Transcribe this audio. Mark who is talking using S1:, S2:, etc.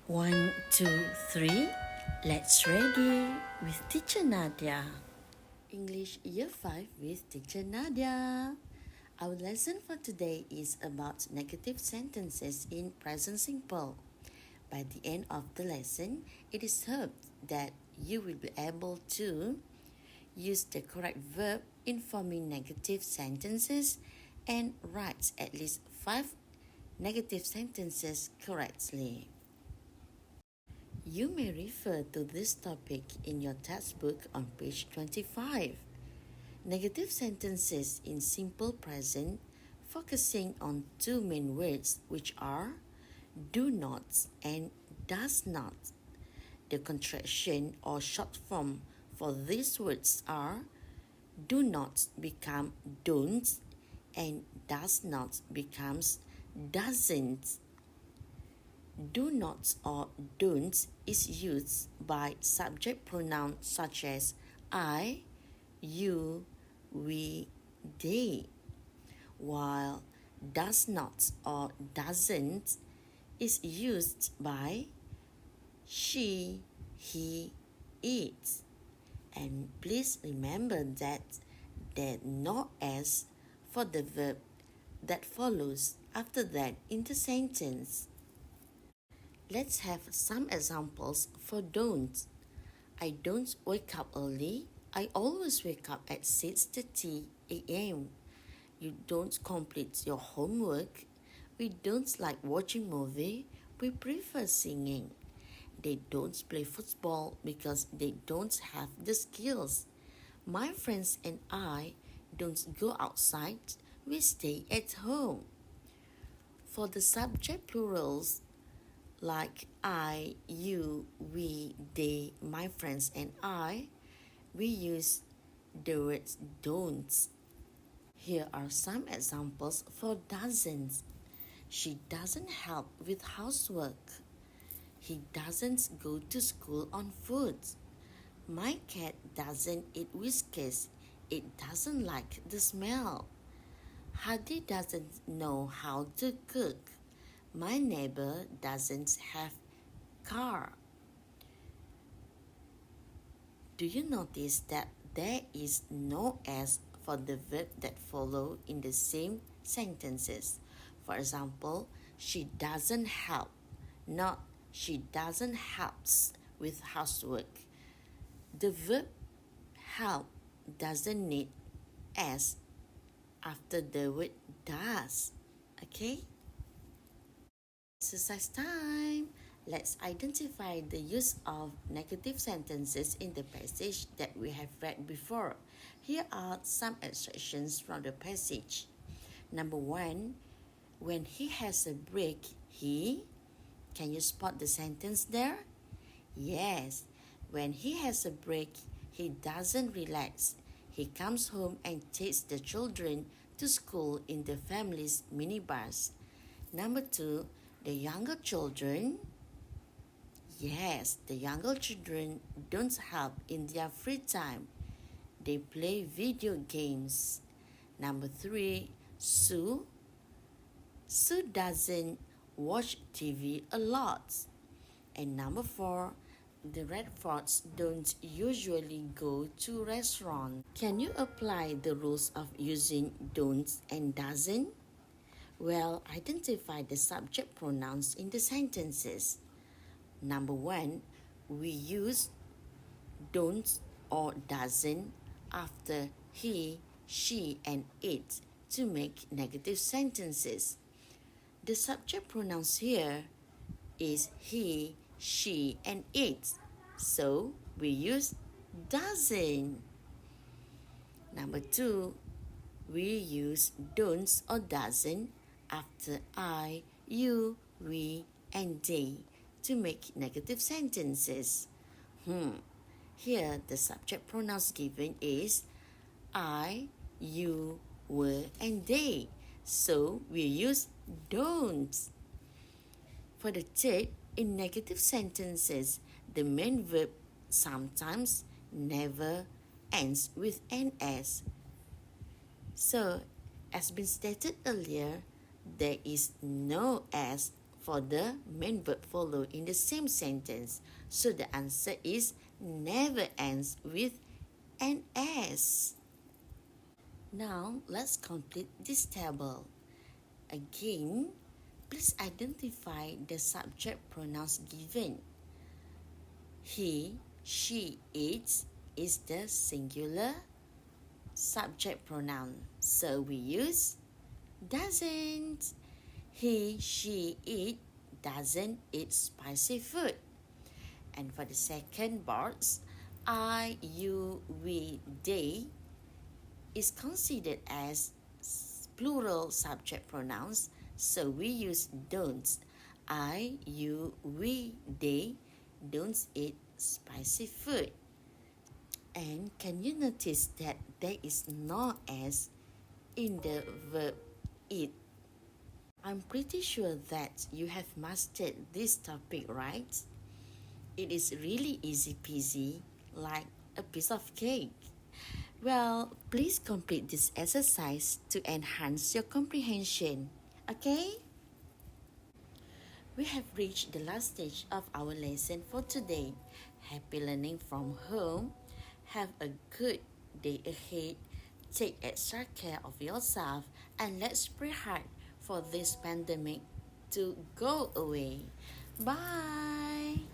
S1: 1, 2, 3. Let's ready with Teacher Nadia. English Year 5 with Teacher Nadia. Our lesson for today is about negative sentences in present simple. By the end of the lesson, it is hoped that you will be able to use the correct verb in forming negative sentences and write at least 5 negative sentences correctly. You may refer to this topic in your textbook on page 25. Negative sentences in simple present focusing on two main words which are do not and does not. The contraction or short form for these words are do not become don't and does not becomes doesn't. Do not or don't is used by subject pronouns such as I, you, we, they, while does not or doesn't is used by she, he, it. And please remember that there no s for the verb that follows after that in the sentence. Let's have some examples for don't. I don't wake up early. I always wake up at 6:30 a.m. You don't complete your homework. We don't like watching movie. We prefer singing. They don't play football because they don't have the skills. My friends and I don't go outside. We stay at home. For the subject plurals, like I, you, we, they, my friends, and I, we use the words don't. Here are some examples for doesn't. She doesn't help with housework. He doesn't go to school on foot. My cat doesn't eat whiskers. It doesn't like the smell. Hadi doesn't know how to cook. My neighbor doesn't have car. Do you notice that there is no s for the verb that follow in the same sentences? For example, she doesn't help, not she doesn't helps with housework. The verb help doesn't need s after the word does. Okay? Exercise time. Let's identify the use of negative sentences in the passage that we have read before. Here are some extractions from the passage. Number 1, when he has a break, he... Can you spot the sentence there? Yes, when he has a break, he doesn't relax. He comes home and takes the children to school in the family's minibus. Number 2, the younger children, yes, the younger children don't help in their free time. They play video games. Number 3, Sue doesn't watch TV a lot. And number 4, the Redfords don't usually go to restaurants. Can you apply the rules of using don'ts and doesn't? Well, identify the subject pronouns in the sentences. Number 1, we use don't or doesn't after he, she, and it to make negative sentences. The subject pronouns here is he, she, and it, so we use doesn't. Number 2, we use don'ts or doesn't after I, you, we, and they to make negative sentences. Here, the subject pronouns given is I, you, were, and they. So, we use don't. For the third, in negative sentences, the main verb sometimes, never ends with an s. So, as been stated earlier, there is no s for the main verb follow in the same sentence. So the answer is never ends with an S. Now let's complete this table. Again, please identify the subject pronouns given. He, she, it is the singular subject pronoun. So we use doesn't. He, she, it doesn't eat spicy food. And for the second box, I, you, we, they is considered as plural subject pronouns, so we use don't. I, you, we, they don't eat spicy food. And can you notice that there is no S in the verb eat? I'm pretty sure that you have mastered this topic, right? It is really easy peasy, like a piece of cake. Well, please complete this exercise to enhance your comprehension, okay? We have reached the last stage of our lesson for today. Happy learning from home. Have a good day ahead. Take extra care of yourself and let's pray hard for this pandemic to go away. Bye!